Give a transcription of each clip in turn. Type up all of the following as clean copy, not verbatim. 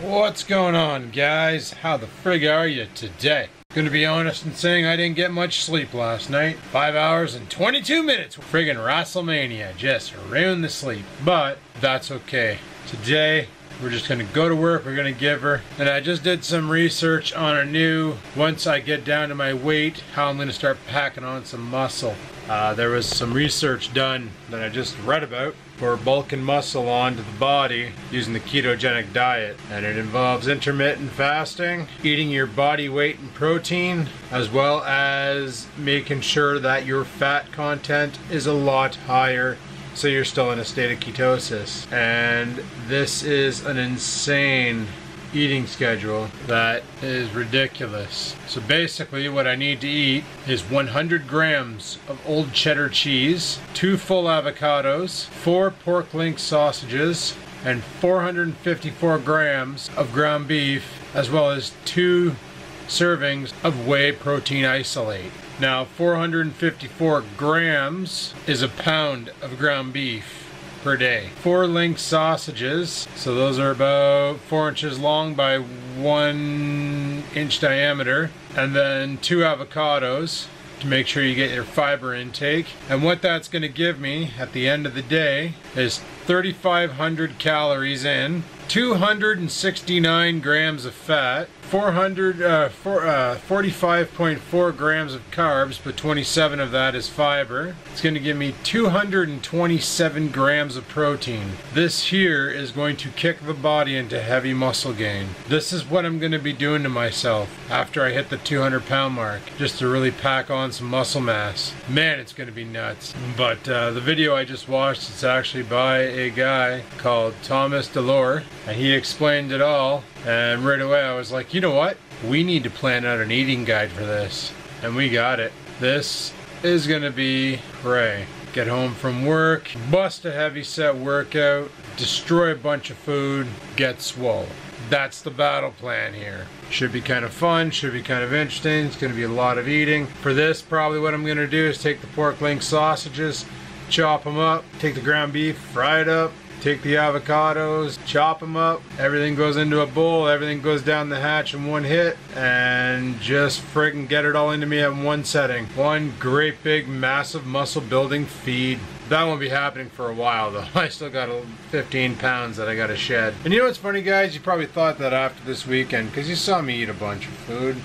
What's going on, guys? How the frig are you today? Gonna be honest in saying I didn't get much sleep last night. 5 hours and 22 minutes. Friggin' WrestleMania just ruined the sleep. But that's okay. Today, we're just gonna go to work, we're gonna give her. And I just did some research on a new, once I get down to my weight, how I'm gonna start packing on some muscle. There was some research done that I just read about for bulking muscle onto the body using the ketogenic diet, and it involves intermittent fasting, eating your body weight in protein, as well as making sure that your fat content is a lot higher so you're still in a state of ketosis. And this is an insane eating schedule that is ridiculous. So basically what I need to eat is 100 grams of old cheddar cheese, 2 full avocados, 4 pork link sausages, and 454 grams of ground beef, as well as 2 servings of whey protein isolate. Now 454 grams is a pound of ground beef per day. 4 link sausages, so those are about 4 inches long by 1 inch diameter, and then 2 avocados to make sure you get your fiber intake. And what that's going to give me at the end of the day is 3,500 calories in, 269 grams of fat, 45.4 grams of carbs, but 27 of that is fiber. It's going to give me 227 grams of protein. This here is going to kick the body into heavy muscle gain. This is what I'm going to be doing to myself after I hit the 200-pound mark, just to really pack on some muscle mass. Man, it's going to be nuts. But the video I just watched, it's actually by a guy called Thomas Delore, and he explained it all. And right away I was like, you know what? We need to plan out an eating guide for this. And we got it. This is gonna be hooray. Get home from work, bust a heavy set workout, destroy a bunch of food, get swole. That's the battle plan here. Should be kind of fun, should be kind of interesting. It's gonna be a lot of eating. For this, probably what I'm gonna do is take the pork link sausages, chop them up, take the ground beef, fry it up, take the avocados, chop them up, everything goes into a bowl, everything goes down the hatch in one hit, and just friggin' get it all into me at one setting. One great big massive muscle building feed. That won't be happening for a while though. I still got 15 pounds that I gotta shed. And you know what's funny, guys? You probably thought that after this weekend, because you saw me eat a bunch of food.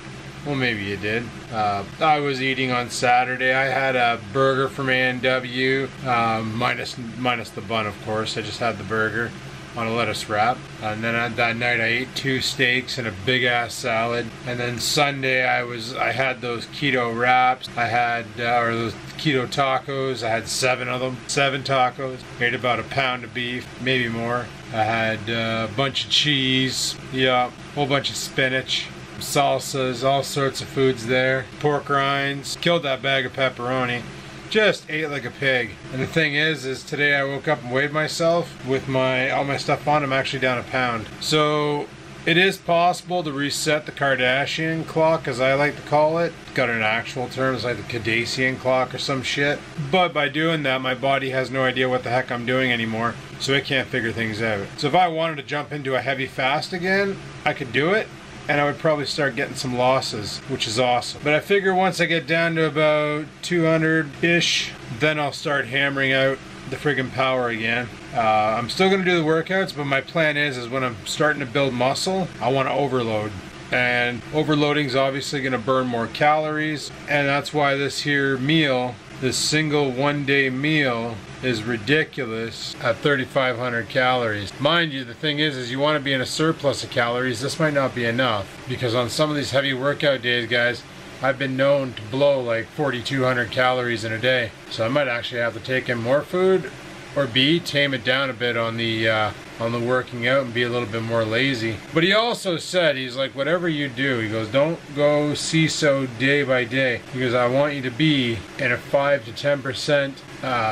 Well, maybe you did. I was eating on Saturday. I had a burger from A&W, minus the bun, of course. I just had the burger on a lettuce wrap. And then that night I ate 2 steaks and a big ass salad. And then Sunday I had those keto wraps. I had or those keto tacos. I had 7 of them. 7 tacos. Ate about a pound of beef, maybe more. I had a bunch of cheese. Yeah, a whole bunch of spinach. Salsas, all sorts of foods there. Pork rinds. Killed that bag of pepperoni. Just ate like a pig. And the thing is today I woke up and weighed myself with all my stuff on. I'm actually down a pound. So it is possible to reset the Kardashian clock, as I like to call it. It's got an actual term, it's like the Kardashian clock or some shit. But by doing that, my body has no idea what the heck I'm doing anymore, so it can't figure things out. So if I wanted to jump into a heavy fast again, I could do it. And I would probably start getting some losses, which is awesome. But I figure once I get down to about 200-ish, then I'll start hammering out the friggin' power again. I'm still gonna do the workouts, but my plan is when I'm starting to build muscle, I wanna overload. And overloading's obviously gonna burn more calories, and that's why this here meal, this single one-day meal, is ridiculous at 3,500 calories. Mind you, the thing is you want to be in a surplus of calories. This might not be enough, because on some of these heavy workout days, guys, I've been known to blow like 4,200 calories in a day. So I might actually have to take in more food, or B, tame it down a bit on the working out and be a little bit more lazy. But he also said, he's like, whatever you do, he goes, don't go CISO day by day. He goes, I want you to be in a 5 to 10%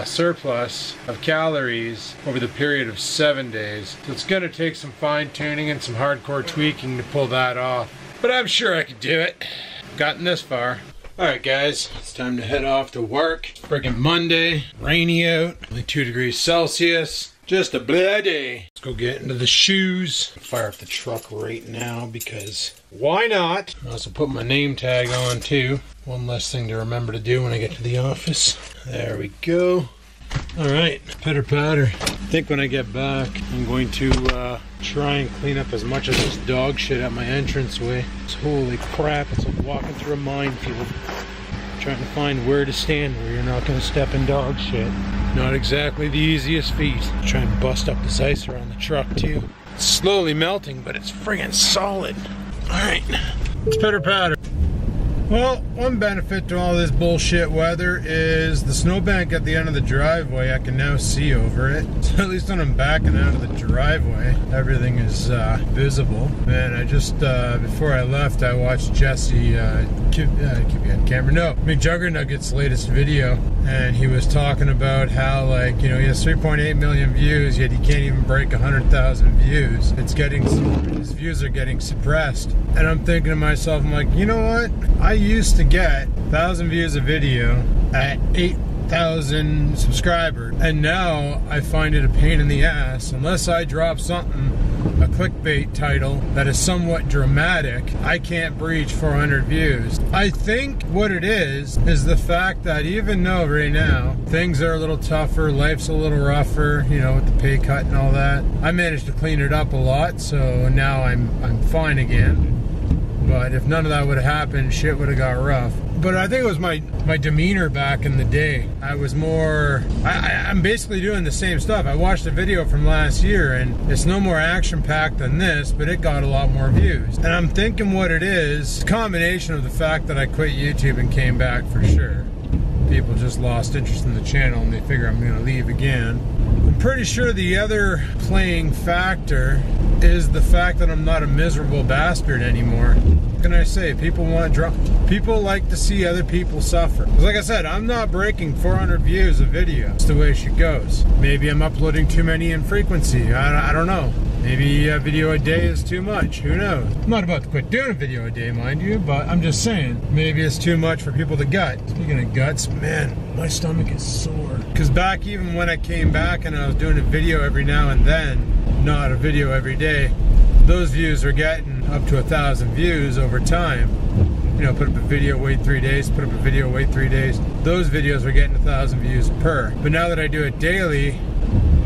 surplus of calories over the period of 7 days. So it's gonna take some fine tuning and some hardcore tweaking to pull that off. But I'm sure I could do it. Gotten this far. Alright guys, it's time to head off to work. Freaking Monday, rainy out, only 2 degrees Celsius. Just a blah day. Let's go get into the shoes. Fire up the truck right now because why not? I also put my name tag on too. One less thing to remember to do when I get to the office. There we go. Alright, pitter patter. I think when I get back, I'm going to try and clean up as much of this dog shit at my entranceway. Holy crap, it's like walking through a minefield. Trying to find where to stand where you're not going to step in dog shit. Not exactly the easiest feat. Try and bust up this ice around the truck too. It's slowly melting, but it's friggin' solid. Alright, let's pitter patter. Well, one benefit to all this bullshit weather is the snowbank at the end of the driveway, I can now see over it. So at least when I'm backing out of the driveway, everything is visible. And I just, before I left, I watched Jesse, keep you on camera, no, McJuggerNugget's latest video. And he was talking about how, like, you know, he has 3.8 million views, yet he can't even break 100,000 views. It's getting, his views are getting suppressed. And I'm thinking to myself, I'm like, you know what? I used to get 1,000 views a video at 8,000 subscribers, and now I find it a pain in the ass. Unless I drop something, a clickbait title that is somewhat dramatic, I can't breach 400 views. I think what it is the fact that even though right now things are a little tougher, life's a little rougher, you know, with the pay cut and all that, I managed to clean it up a lot, so now I'm fine again. But if none of that would have happened, shit would have got rough. But I think it was my demeanor back in the day. I was more, I'm basically doing the same stuff. I watched a video from last year and it's no more action-packed than this, but it got a lot more views. And I'm thinking what it is, a combination of the fact that I quit YouTube and came back for sure. People just lost interest in the channel and they figure I'm gonna leave again. I'm pretty sure the other playing factor is the fact that I'm not a miserable bastard anymore. What can I say? People want drama. People like to see other people suffer. Because like I said, I'm not breaking 400 views a video. It's the way she goes. Maybe I'm uploading too many in frequency. I don't know. Maybe a video a day is too much. Who knows? I'm not about to quit doing a video a day, mind you, but I'm just saying, maybe it's too much for people to gut. Speaking of guts, man, my stomach is sore. Because back even when I came back and I was doing a video every now and then, not a video every day, those views were getting up to 1,000 views over time. You know, put up a video, wait 3 days, put up a video, wait 3 days. Those videos were getting 1,000 views per. But now that I do it daily,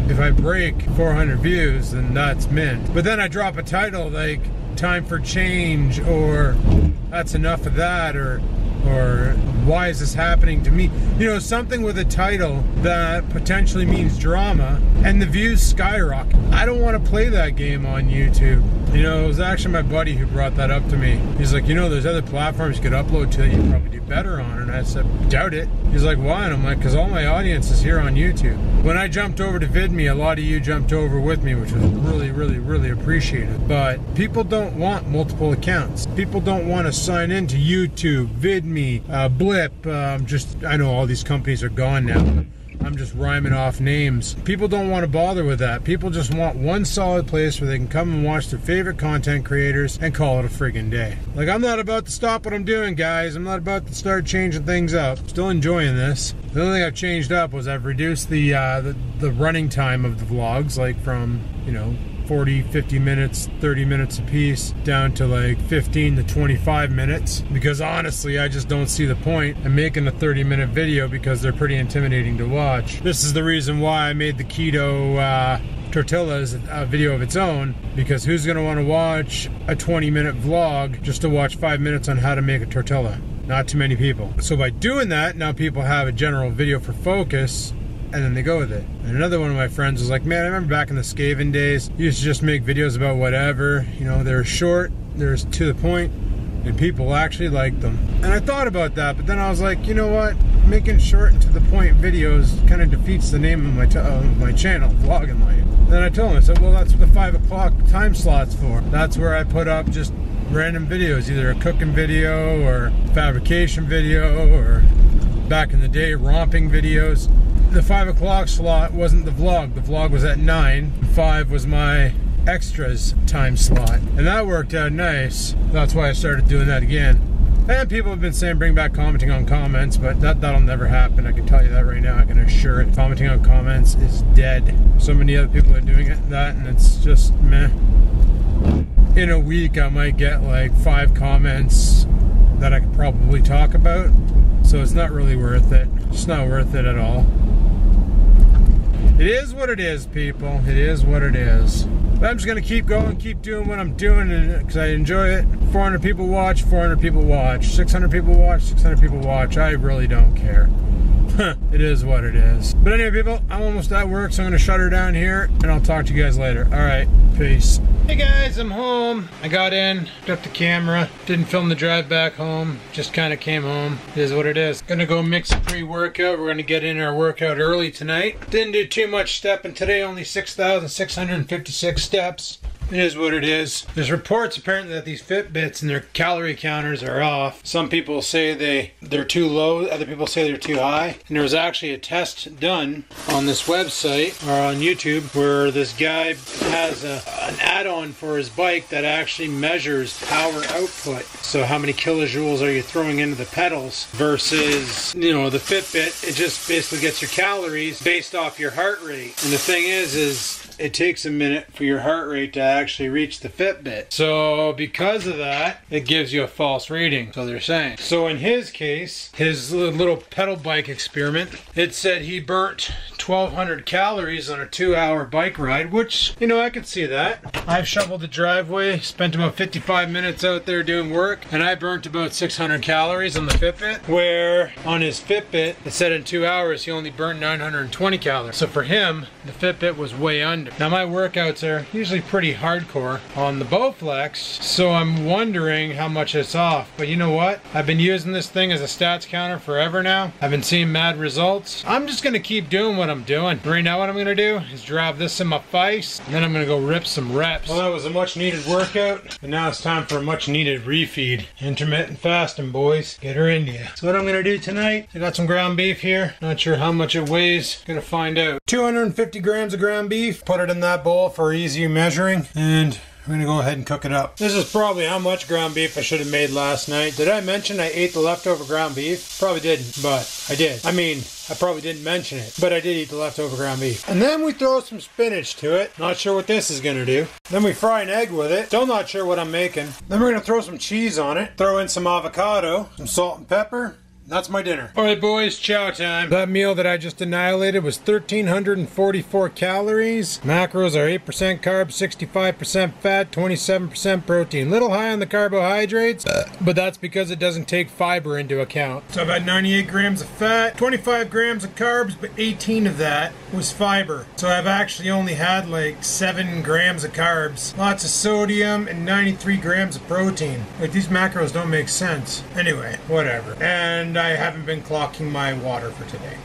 if I break 400 views, then that's mint. But then I drop a title like time for change, or that's enough of that, or why is this happening to me? You know, something with a title that potentially means drama, and the views skyrocket. I don't want to play that game on YouTube. You know, it was actually my buddy who brought that up to me. He's like, you know, there's other platforms you could upload to that you'd probably do better on. And I said, doubt it. He's like, why? And I'm like, because all my audience is here on YouTube. When I jumped over to VidMe, a lot of you jumped over with me, which was really, really, really appreciated. But people don't want multiple accounts. People don't want to sign into YouTube, VidMe, Blip. I know all these companies are gone now. I'm just rhyming off names. People don't want to bother with that. People just want one solid place where they can come and watch their favorite content creators and call it a friggin' day. Like, I'm not about to stop what I'm doing, guys. I'm not about to start changing things up. Still enjoying this. The only thing I've changed up was I've reduced the running time of the vlogs, like from, you know, 40, 50 minutes, 30 minutes a piece, down to like 15 to 25 minutes, because honestly I just don't see the point in making a 30-minute video because they're pretty intimidating to watch. This is the reason why I made the keto tortillas a video of its own, because who's going to want to watch a 20-minute vlog just to watch 5 minutes on how to make a tortilla? Not too many people. So by doing that, now people have a general video for focus, and then they go with it. And another one of my friends was like, man, I remember back in the Skaven days, you used to just make videos about whatever, you know, they're short, they're to the point, and people actually liked them. And I thought about that, but then I was like, you know what, making short and to the point videos kind of defeats the name of my channel, Vlogging Life. And then I told him, I said, well, that's what the 5 o'clock time slot's for. That's where I put up just random videos, either a cooking video or fabrication video, or back in the day, romping videos. The 5 o'clock slot wasn't the vlog. The vlog was at 9. 5 was my extras time slot. And that worked out nice. That's why I started doing that again. And people have been saying bring back commenting on comments, but that'll never happen. I can tell you that right now. I can assure it. Commenting on comments is dead. So many other people are doing that, and it's just meh. In a week, I might get like 5 comments that I could probably talk about. So it's not really worth it. It's not worth it at all. It is what it is, people. It is what it is. But I'm just gonna keep going, keep doing what I'm doing because I enjoy it. 400 people watch, 400 people watch. 600 people watch, 600 people watch. I really don't care. It is what it is. But anyway, people, I'm almost at work, so I'm gonna shut her down here, and I'll talk to you guys later. All right, peace. Hey guys, I'm home. I got in, picked up the camera, didn't film the drive back home, just kind of came home. It is what it is. Gonna go mix a pre-workout. We're gonna get in our workout early tonight. Didn't do too much stepping today, only 6,656 steps. It is what it is. There's reports apparently that these Fitbits and their calorie counters are off. Some people say they're too low, other people say they're too high. And there was actually a test done on this website or on YouTube where this guy has an add-on for his bike that actually measures power output. So how many kilojoules are you throwing into the pedals versus, you know, the Fitbit. It just basically gets your calories based off your heart rate. And the thing is it takes a minute for your heart rate to actually reach the Fitbit. So because of that, it gives you a false reading, so they're saying. So in his case, his little pedal bike experiment, it said he burnt 1,200 calories on a 2-hour bike ride, which, you know, I could see that. I've shoveled the driveway, spent about 55 minutes out there doing work, and I burnt about 600 calories on the Fitbit, where on his Fitbit, it said in 2 hours he only burnt 920 calories. So for him, the Fitbit was way under. Now my workouts are usually pretty hardcore on the Bowflex, so I'm wondering how much it's off. But you know what? I've been using this thing as a stats counter forever now. I've been seeing mad results. I'm just gonna keep doing what I'm doing. Right now what I'm gonna do is drive this in my face, and then I'm gonna go rip some reps. Well, that was a much needed workout, and now it's time for a much needed refeed. Intermittent fasting, boys. Get her into you. So what I'm gonna do tonight, I got some ground beef here. Not sure how much it weighs. Gonna find out. 250 grams of ground beef. Put it in that bowl for easy measuring, and we're gonna go ahead and cook it up. This is probably how much ground beef I should have made last night. Did I mention I ate the leftover ground beef? Probably didn't, but I did. I mean, I probably didn't mention it, but I did eat the leftover ground beef. And then we throw some spinach to it. Not sure what this is gonna do. Then we fry an egg with it. Still not sure what I'm making. Then we're gonna throw some cheese on it. Throw in some avocado, some salt and pepper. That's my dinner. All right, boys, chow time. That meal that I just annihilated was 1,344 calories. Macros are 8% carbs, 65% fat, 27% protein. Little high on the carbohydrates, but that's because it doesn't take fiber into account. So about 98 grams of fat, 25 grams of carbs, but 18 of that was fiber. So I've actually only had like 7 grams of carbs, lots of sodium, and 93 grams of protein. Like, these macros don't make sense. Anyway, whatever. And I haven't been clocking my water for today.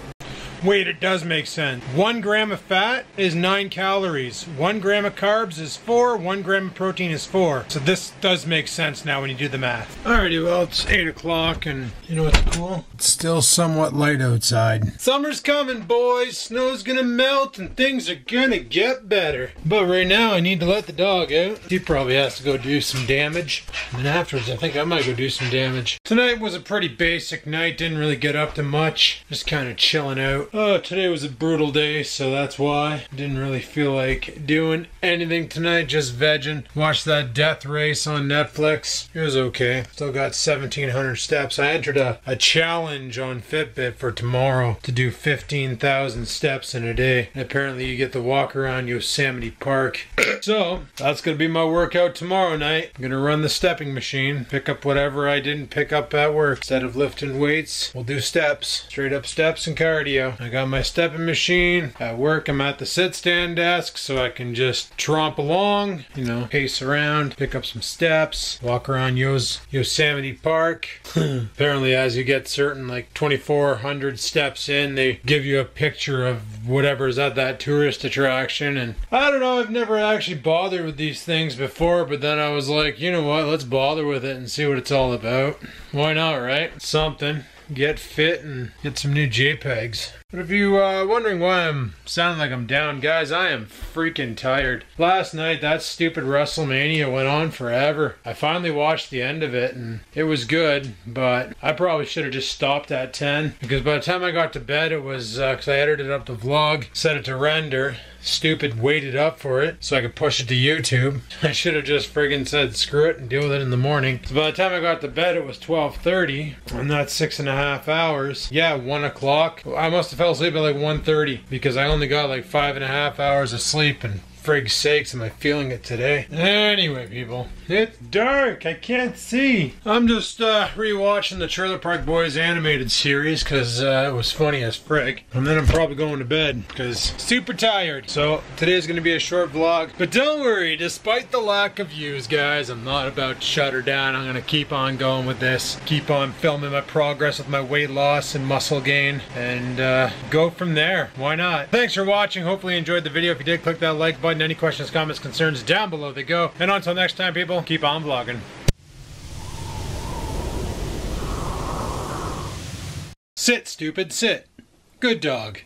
Wait, it does make sense. 1 gram of fat is 9 calories. 1 gram of carbs is 4. 1 gram of protein is 4. So this does make sense now when you do the math. Alrighty, well, it's 8 o'clock, and you know what's cool? It's still somewhat light outside. Summer's coming, boys. Snow's gonna melt, and things are gonna get better. But right now, I need to let the dog out. He probably has to go do some damage. And then afterwards, I think I might go do some damage. Tonight was a pretty basic night. Didn't really get up to much. Just kind of chilling out. Oh, today was a brutal day, so that's why. Didn't really feel like doing anything tonight, just vegging. Watched that death race on Netflix. It was okay. Still got 1,700 steps. I entered a challenge on Fitbit for tomorrow to do 15,000 steps in a day. And apparently you get to walk around Yosemite Park. So, that's going to be my workout tomorrow night. I'm going to run the stepping machine, pick up whatever I didn't pick up at work. Instead of lifting weights, we'll do steps. Straight up steps and cardio. I got my stepping machine. At work, I'm at the sit-stand desk, so I can just tromp along, you know, pace around, pick up some steps, walk around Yosemite Park. Apparently, as you get certain, like 2,400 steps in, they give you a picture of whatever's at that tourist attraction. And I don't know, I've never actually bothered with these things before, but then I was like, you know what, let's bother with it and see what it's all about. Why not, right? Something. Get fit and get some new JPEGs. But if you wondering why I'm sounding like I'm down, guys, I am freaking tired. Last night, that stupid WrestleMania went on forever. I finally watched the end of it, and it was good, but I probably should have just stopped at 10, because by the time I got to bed, it was, because I edited up the vlog, set it to render. Stupid waited up for it so I could push it to YouTube. I should have just friggin' said screw it and deal with it in the morning. So by the time I got to bed, it was 12:30, and that's 6.5 hours. Yeah, 1 o'clock. I must have fell asleep at like 1:30 because I only got like 5.5 hours of sleep, and frig's sakes, am I feeling it today? Anyway, people, it's dark. I can't see. I'm just rewatching the Trailer Park Boys animated series because it was funny as frig. And then I'm probably going to bed because super tired. So today's going to be a short vlog. But don't worry, despite the lack of views, guys, I'm not about to shut her down. I'm going to keep on going with this. Keep on filming my progress with my weight loss and muscle gain. And go from there. Why not? Thanks for watching. Hopefully you enjoyed the video. If you did, click that like button. Any questions, comments, concerns, down below they go. And until next time, people, keep on vlogging. Sit, stupid, sit. Good dog.